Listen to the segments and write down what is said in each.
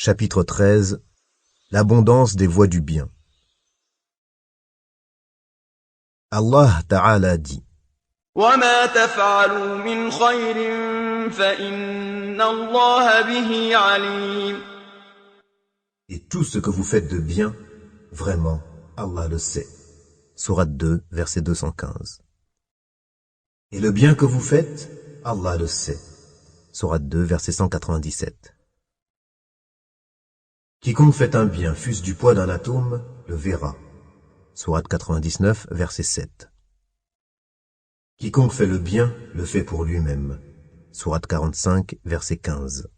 Chapitre 13. L'abondance des voies du bien. Allah Ta'ala dit: وَمَا تَفْعَلُوا مِنْ خَيْرٍ فَإِنَّ اللَّهَ بِهِ عَلِيمٌ. Et tout ce que vous faites de bien, vraiment, Allah le sait. Sourate 2, verset 215. Et le bien que vous faites, Allah le sait. Sourate 2, verset 197. Quiconque fait un bien, fût-ce du poids d'un atome, le verra. Sourate 99, verset 7. Quiconque fait le bien, le fait pour lui-même. Sourate 45, verset 15.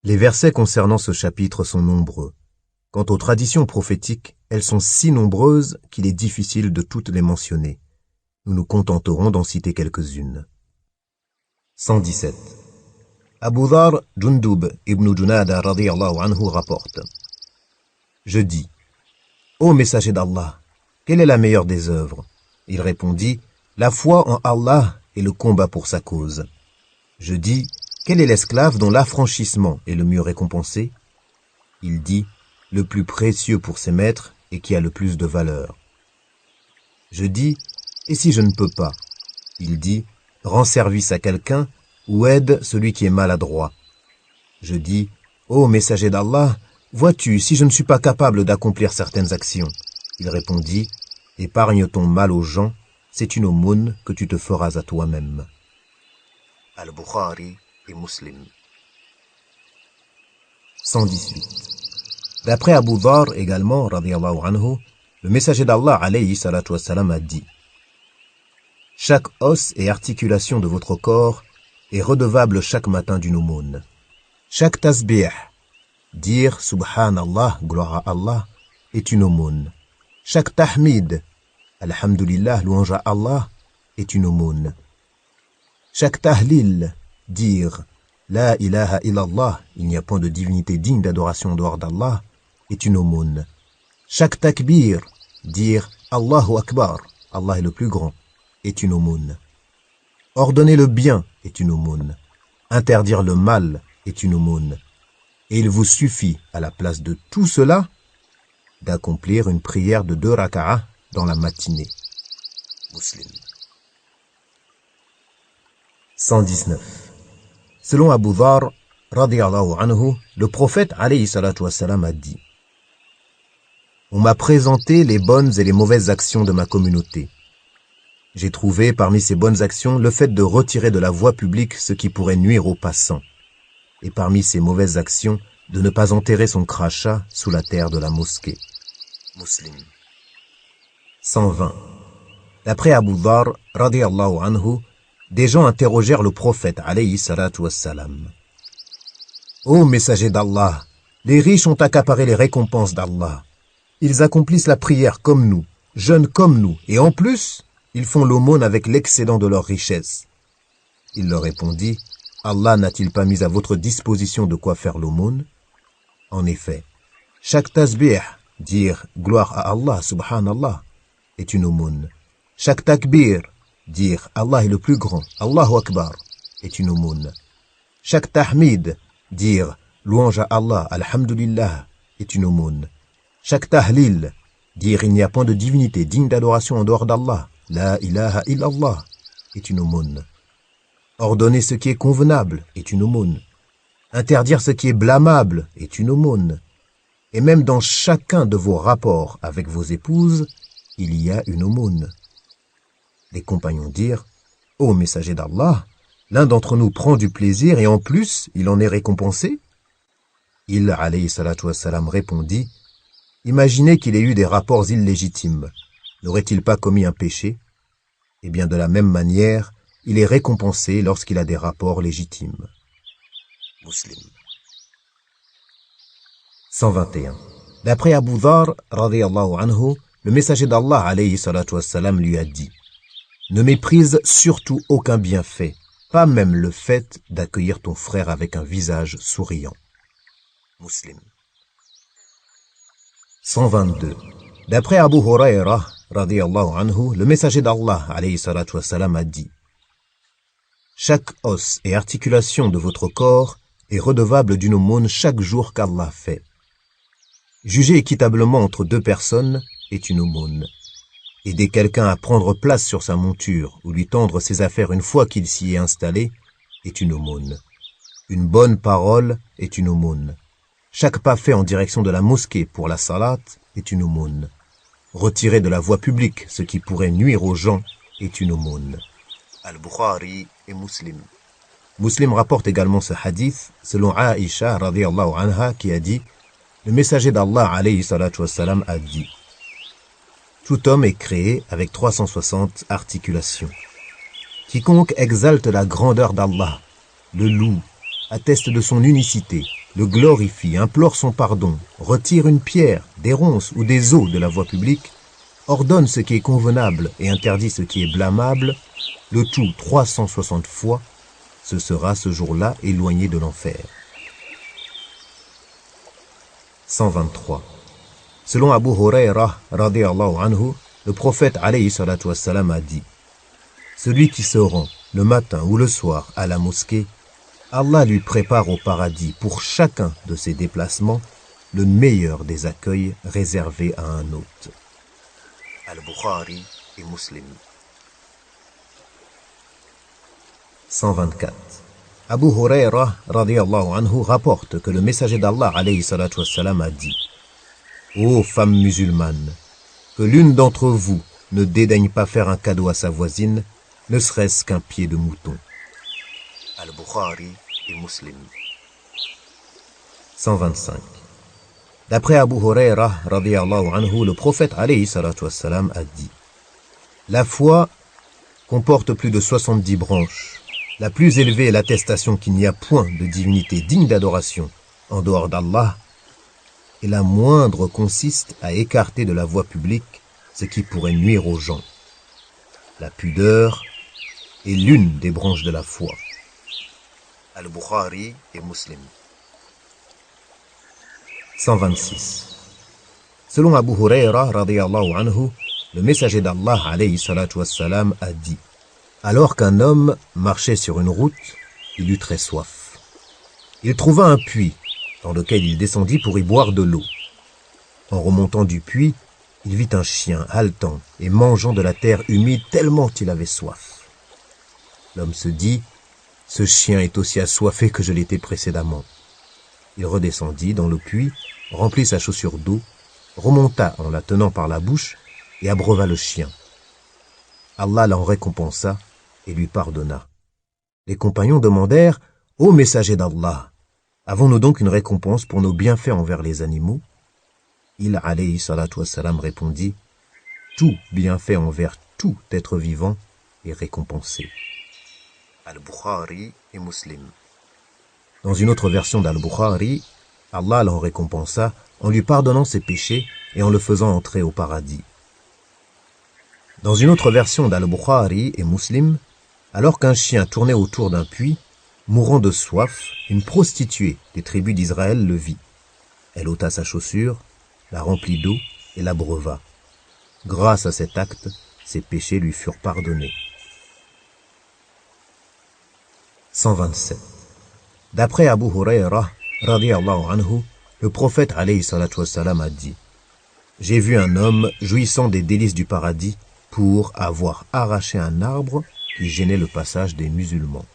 Les versets concernant ce chapitre sont nombreux. Quant aux traditions prophétiques, elles sont si nombreuses qu'il est difficile de toutes les mentionner. Nous nous contenterons d'en citer quelques-unes. 117. Abu Dhar Jundub ibn Junada radiyallahu anhu rapporte: Je dis: Ô messager d'Allah, quelle est la meilleure des œuvres? Il répondit: La foi en Allah et le combat pour sa cause. Je dis: Quel est l'esclave dont l'affranchissement est le mieux récompensé? Il dit: Le plus précieux pour ses maîtres et qui a le plus de valeur. Je dis: Et si je ne peux pas? Il dit: Rends service à quelqu'un ou aide celui qui est maladroit. Je dis: Ô messager d'Allah, vois-tu si je ne suis pas capable d'accomplir certaines actions? Il répondit: Épargne ton mal aux gens, c'est une aumône que tu te feras à toi-même. Al-Bukhari et Muslim. 118. D'après Abu Dhar également, radiyallahu anhu, le messager d'Allah alayhi salatu wassalam a dit: Chaque os et articulation de votre corps est redevable chaque matin d'une aumône. Chaque tasbih, dire Subhanallah, gloire à Allah, est une aumône. Chaque tahmid, Alhamdulillah, louange à Allah, est une aumône. Chaque tahlil, dire La ilaha illallah, il n'y a point de divinité digne d'adoration en dehors d'Allah, est une aumône. Chaque takbir, dire Allahu Akbar, Allah est le plus grand, est une aumône. Ordonner le bien est une aumône. Interdire le mal est une aumône. Et il vous suffit, à la place de tout cela, d'accomplir une prière de 2 raka'ah dans la matinée. Muslim. 119. Selon Abu Dhar, radiyallahu anhu, le prophète alayhi salatu wassalam a dit: On m'a présenté les bonnes et les mauvaises actions de ma communauté. J'ai trouvé parmi ces bonnes actions le fait de retirer de la voie publique ce qui pourrait nuire aux passants, et parmi ces mauvaises actions, de ne pas enterrer son crachat sous la terre de la mosquée. Muslim. 120. D'après Abu Dhar, radiyallahu anhu, des gens interrogèrent le prophète, alayhi salatu wassalam. Ô messager d'Allah, les riches ont accaparé les récompenses d'Allah. Ils accomplissent la prière comme nous, jeûnent comme nous, et en plus, ils font l'aumône avec l'excédent de leur richesse. Il leur répondit: Allah n'a-t-il pas mis à votre disposition de quoi faire l'aumône? En effet, chaque tasbih, dire gloire à Allah, subhanallah, est une aumône. Chaque takbir, dire Allah est le plus grand, Allahu Akbar, est une aumône. Chaque tahmid, dire louange à Allah, alhamdulillah, est une aumône. Chaque tahlil, dire il n'y a point de divinité digne d'adoration en dehors d'Allah, la ilaha illallah, est une aumône. Ordonner ce qui est convenable est une aumône. Interdire ce qui est blâmable est une aumône. Et même dans chacun de vos rapports avec vos épouses, il y a une aumône. Les compagnons dirent: Ô messager d'Allah, l'un d'entre nous prend du plaisir et en plus, il en est récompensé? Il, alayhi salatu wassalam, répondit: Imaginez qu'il ait eu des rapports illégitimes. N'aurait-il pas commis un péché? Eh bien, de la même manière, il est récompensé lorsqu'il a des rapports légitimes. Muslim. 121. D'après Abu Dhar, radiyallahu anhu, le messager d'Allah, alayhi salatu wassalam, lui a dit: Ne méprise surtout aucun bienfait, pas même le fait d'accueillir ton frère avec un visage souriant. Muslim. 122. D'après Abu Huraira, radiyallahu anhu, le messager d'Allah, alayhi salatu wassalam, a dit: Chaque os et articulation de votre corps est redevable d'une aumône chaque jour qu'Allah fait. Juger équitablement entre deux personnes est une aumône. Aider quelqu'un à prendre place sur sa monture ou lui tendre ses affaires une fois qu'il s'y est installé est une aumône. Une bonne parole est une aumône. Chaque pas fait en direction de la mosquée pour la salat est une aumône. Retirer de la voie publique ce qui pourrait nuire aux gens est une aumône. Al-Bukhari et Muslim. Muslim rapporte également ce hadith selon Aïcha radhiyallahu anha qui a dit: le messager d'Allah alayhi salatu wassalam a dit: tout homme est créé avec 360 articulations. Quiconque exalte la grandeur d'Allah, le loue, atteste de son unicité, le glorifie, implore son pardon, retire une pierre, des ronces ou des os de la voie publique, ordonne ce qui est convenable et interdit ce qui est blâmable, le tout 360 fois, ce sera ce jour-là éloigné de l'enfer. 123. Selon Abu Huraira radhiyallahu anhu, le prophète alayhi salatu wassalam a dit: celui qui se rend le matin ou le soir à la mosquée, Allah lui prépare au paradis pour chacun de ses déplacements le meilleur des accueils réservés à un hôte. Al-Bukhari et Muslim. 124. Abu Huraira radhiyallahu anhu rapporte que le messager d'Allah alayhi salatu wassalam a dit: ô femmes musulmanes, que l'une d'entre vous ne dédaigne pas faire un cadeau à sa voisine, ne serait-ce qu'un pied de mouton. Al-Bukhari et Muslim. 125. D'après Abu Huraira radhiyallahu anhu, le prophète alayhi salatu wassalam a dit: la foi comporte plus de 70 branches. La plus élevée est l'attestation qu'il n'y a point de divinité digne d'adoration en dehors d'Allah, et la moindre consiste à écarter de la voie publique ce qui pourrait nuire aux gens. La pudeur est l'une des branches de la foi. Al-Bukhari et Muslim. 126. Selon Abu Huraira radhiyallahu anhu, le messager d'Allah alayhi salatu wassalam a dit: alors qu'un homme marchait sur une route, il eut très soif. Il trouva un puits dans lequel il descendit pour y boire de l'eau. En remontant du puits, il vit un chien haletant et mangeant de la terre humide tellement il avait soif. L'homme se dit: ce chien est aussi assoiffé que je l'étais précédemment. Il redescendit dans le puits, remplit sa chaussure d'eau, remonta en la tenant par la bouche et abreuva le chien. Allah l'en récompensa et lui pardonna. Les compagnons demandèrent: ô messager d'Allah, avons-nous donc une récompense pour nos bienfaits envers les animaux? Il alayhi salatu wassalam répondit: tout bienfait envers tout être vivant est récompensé. Al-Bukhari et Muslim. Dans une autre version d'Al-Bukhari, Allah l'en récompensa en lui pardonnant ses péchés et en le faisant entrer au paradis. Dans une autre version d'Al-Bukhari et Muslim, alors qu'un chien tournait autour d'un puits, mourant de soif, une prostituée des tribus d'Israël le vit. Elle ôta sa chaussure, la remplit d'eau et l'abreuva. Grâce à cet acte, ses péchés lui furent pardonnés. 127. D'après Abu Huraira radhiyallahu anhu, le prophète alayhi salatu wassalam a dit: j'ai vu un homme jouissant des délices du paradis pour avoir arraché un arbre qui gênait le passage des musulmans.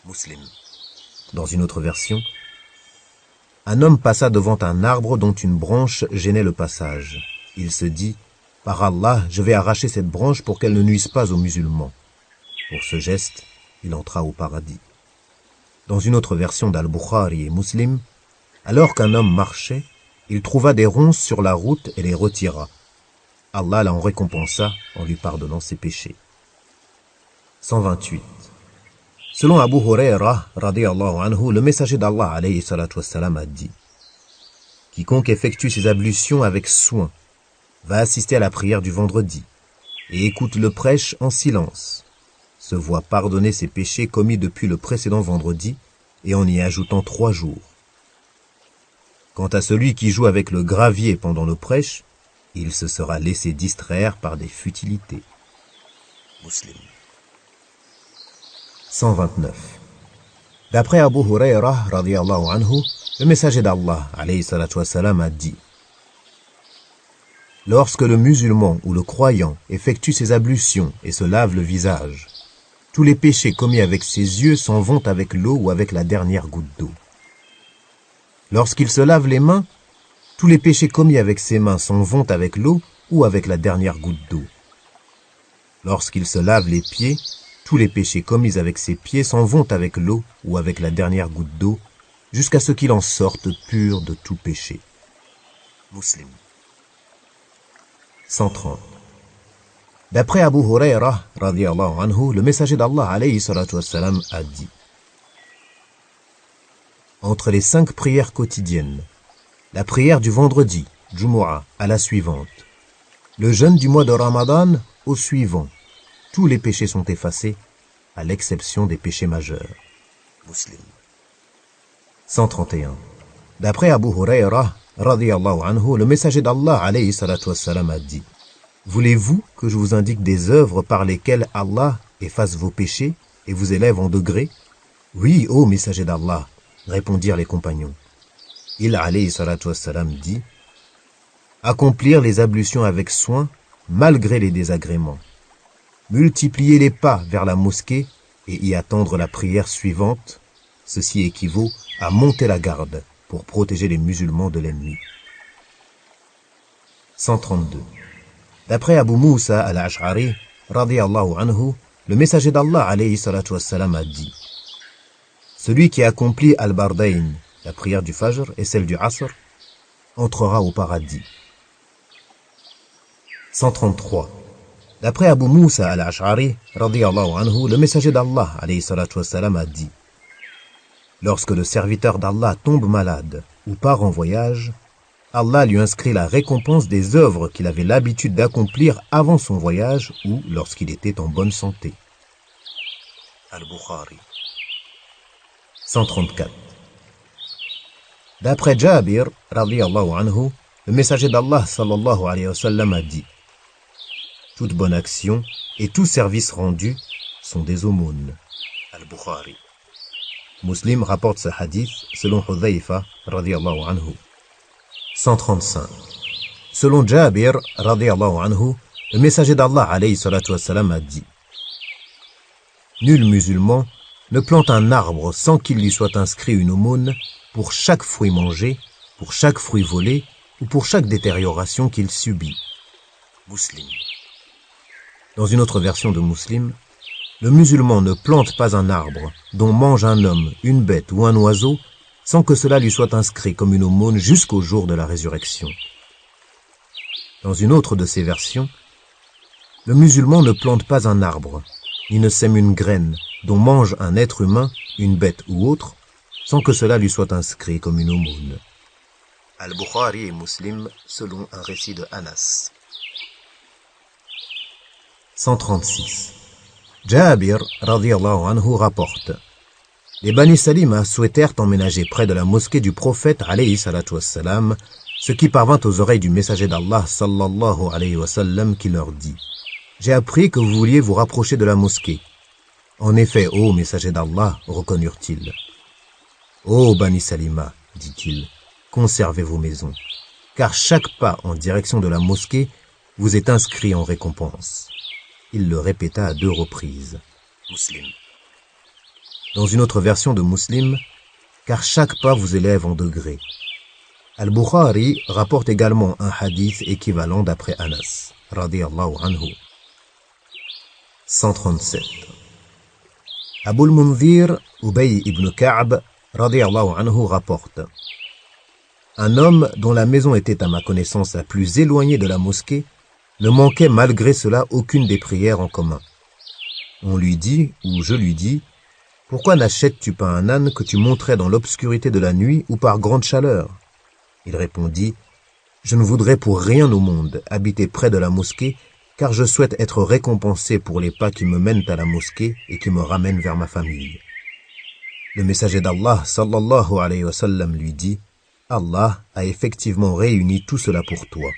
Muslim. Dans une autre version, un homme passa devant un arbre dont une branche gênait le passage. Il se dit: par Allah, je vais arracher cette branche pour qu'elle ne nuise pas aux musulmans. Pour ce geste, il entra au paradis. Dans une autre version d'Al-Bukhari et Muslim, alors qu'un homme marchait, il trouva des ronces sur la route et les retira. Allah l'en récompensa en lui pardonnant ses péchés. 128. Selon Abu Huraira radhiyallahu anhu, le messager d'Allah alayhi salatu wassalam a dit: quiconque effectue ses ablutions avec soin va assister à la prière du vendredi et écoute le prêche en silence, se voit pardonner ses péchés commis depuis le précédent vendredi et en y ajoutant 3 jours. Quant à celui qui joue avec le gravier pendant le prêche, il se sera laissé distraire par des futilités. Muslim. 129. D'après Abu Huraira, radiyallahu anhu, le messager d'Allah, alayhi salatu wassalam, a dit: lorsque le musulman ou le croyant effectue ses ablutions et se lave le visage, tous les péchés commis avec ses yeux s'en vont avec l'eau ou avec la dernière goutte d'eau. Lorsqu'il se lave les mains, tous les péchés commis avec ses mains s'en vont avec l'eau ou avec la dernière goutte d'eau. Lorsqu'il se lave les pieds, tous les péchés commis avec ses pieds s'en vont avec l'eau ou avec la dernière goutte d'eau, jusqu'à ce qu'il en sorte pur de tout péché. Muslim. 130. D'après Abu Huraira, radiyallahu anhu, le messager d'Allah, alayhi salatu wassalam, a dit: entre les 5 prières quotidiennes, la prière du vendredi, Jumu'ah, à la suivante, le jeûne du mois de Ramadan au suivant, tous les péchés sont effacés, à l'exception des péchés majeurs. Muslim. 131. D'après Abu Huraira, radiyallahu anhu, le messager d'Allah, alayhi salatu wassalam, a dit: voulez-vous que je vous indique des œuvres par lesquelles Allah efface vos péchés et vous élève en degrés? Oui, ô messager d'Allah, répondirent les compagnons. Il, alayhi salatu wassalam, dit: accomplir les ablutions avec soin, malgré les désagréments. Multiplier les pas vers la mosquée et y attendre la prière suivante, ceci équivaut à monter la garde pour protéger les musulmans de l'ennemi. 132. D'après Abu Musa al-Ash'ari, radiyallahu anhu, le messager d'Allah, alayhi salatu wassalam, a dit: celui qui accomplit al-Bardayn, la prière du Fajr et celle du Asr, entrera au paradis. 133. D'après Abu Musa al-Ash'ari, radiyallahu anhu, le messager d'Allah, alayhi salatu wassalam, a dit: lorsque le serviteur d'Allah tombe malade ou part en voyage, Allah lui inscrit la récompense des œuvres qu'il avait l'habitude d'accomplir avant son voyage ou lorsqu'il était en bonne santé. Al-Bukhari. 134. D'après Jabir, radiyallahu anhu, le messager d'Allah, sallallahu alayhi wa sallam, a dit: toute bonne action et tout service rendu sont des aumônes. Al-Bukhari. Muslim rapporte ce hadith selon Hudhayfa, radiyallahu anhu. 135. Selon Jabir, radiyallahu anhu, le messager d'Allah, alayhi salatu wassalam, a dit: nul musulman ne plante un arbre sans qu'il lui soit inscrit une aumône pour chaque fruit mangé, pour chaque fruit volé ou pour chaque détérioration qu'il subit. Muslim. Dans une autre version de Muslim, le musulman ne plante pas un arbre dont mange un homme, une bête ou un oiseau sans que cela lui soit inscrit comme une aumône jusqu'au jour de la résurrection. Dans une autre de ces versions, le musulman ne plante pas un arbre, ni ne sème une graine dont mange un être humain, une bête ou autre, sans que cela lui soit inscrit comme une aumône. Al-Bukhari et Muslim selon un récit de Anas. 136. Jabir, radiyallahu anhu, rapporte: les Bani Salima souhaitèrent emménager près de la mosquée du prophète, alayhi salatu wassalam, ce qui parvint aux oreilles du messager d'Allah, sallallahu alayhi wa sallam, qui leur dit: j'ai appris que vous vouliez vous rapprocher de la mosquée. En effet, ô messager d'Allah, reconnurent-ils. Ô Bani Salima, dit-il, conservez vos maisons, car chaque pas en direction de la mosquée vous est inscrit en récompense. Il le répéta à 2 reprises. Muslim. Dans une autre version de Muslim, car chaque pas vous élève en degrés. Al-Bukhari rapporte également un hadith équivalent d'après Anas, radiyallahu anhu. 137. Abu al-Mundhir, Ubay ibn Ka'b, radiyallahu anhu, rapporte: un homme dont la maison était à ma connaissance la plus éloignée de la mosquée ne manquait malgré cela aucune des prières en commun. On lui dit, ou je lui dis: pourquoi n'achètes-tu pas un âne que tu monterais dans l'obscurité de la nuit ou par grande chaleur? Il répondit: je ne voudrais pour rien au monde habiter près de la mosquée, car je souhaite être récompensé pour les pas qui me mènent à la mosquée et qui me ramènent vers ma famille. Le messager d'Allah, sallallahu alayhi wa sallam, lui dit: Allah a effectivement réuni tout cela pour toi.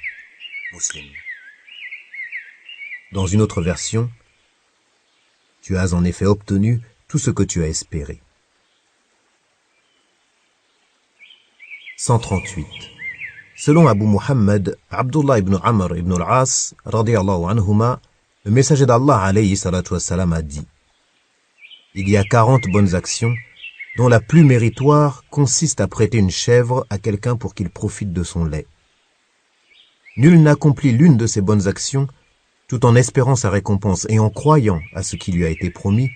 Muslim. Dans une autre version, tu as en effet obtenu tout ce que tu as espéré. 138. Selon Abu Muhammad, Abdullah ibn Amr ibn al-As, radiyallahu anhuma, le messager d'Allah alayhi salatu wassalam a dit: il y a 40 bonnes actions, dont la plus méritoire consiste à prêter une chèvre à quelqu'un pour qu'il profite de son lait. Nul n'accomplit l'une de ces bonnes actions tout en espérant sa récompense et en croyant à ce qui lui a été promis,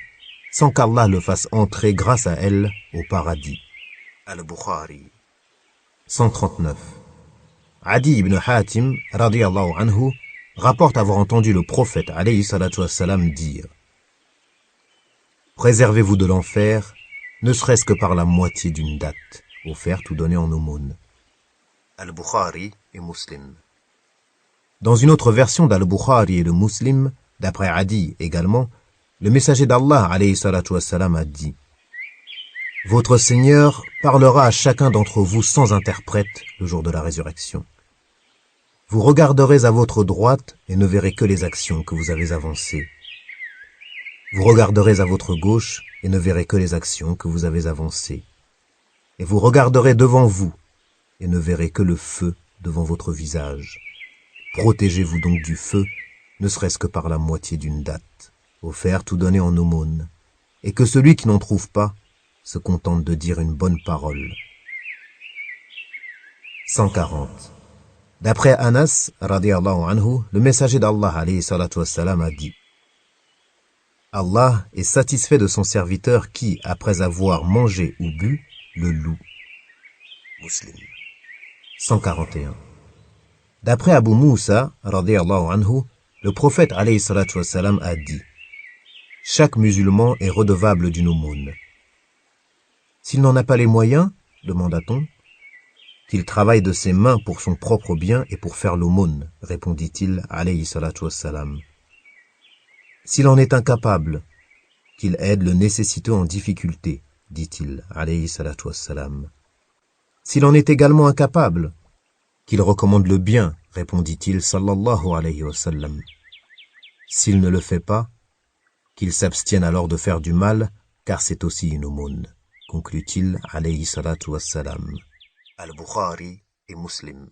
sans qu'Allah le fasse entrer grâce à elle au paradis. Al-Bukhari. 139. Adi ibn Hatim, radiyallahu anhu, rapporte avoir entendu le prophète, alayhi salatu wassalam, dire: préservez-vous de l'enfer, ne serait-ce que par la moitié d'une date, offerte ou donnée en aumône. Al-Bukhari et Muslim. Dans une autre version d'Al-Bukhari et de Muslim, d'après Adi également, le messager d'Allah, alayhi salatu wassalam, a dit: votre Seigneur parlera à chacun d'entre vous sans interprète le jour de la résurrection. Vous regarderez à votre droite et ne verrez que les actions que vous avez avancées. Vous regarderez à votre gauche et ne verrez que les actions que vous avez avancées. Et vous regarderez devant vous et ne verrez que le feu devant votre visage. Protégez-vous donc du feu, ne serait-ce que par la moitié d'une date, offerte ou donnée en aumône, et que celui qui n'en trouve pas se contente de dire une bonne parole. 140. D'après Anas, radiyallahu anhu, le messager d'Allah, alayhi salatu wassalam, a dit: Allah est satisfait de son serviteur qui, après avoir mangé ou bu, le loue. Muslim. 141. D'après Abu Moussa, radiyallahu anhu, le prophète, alayhi salatu wassalam, a dit: chaque musulman est redevable d'une aumône. S'il n'en a pas les moyens, demanda-t-on, qu'il travaille de ses mains pour son propre bien et pour faire l'aumône, répondit-il, alayhi salatu wassalam. S'il en est incapable, qu'il aide le nécessiteux en difficulté, dit-il, alayhi salatu wassalam. S'il en est également incapable, qu'il recommande le bien, répondit-il, sallallahu alayhi wa sallam. S'il ne le fait pas, qu'il s'abstienne alors de faire du mal, car c'est aussi une aumône, conclut-il, alayhi salatu wassalam. Al-Bukhari et Muslim.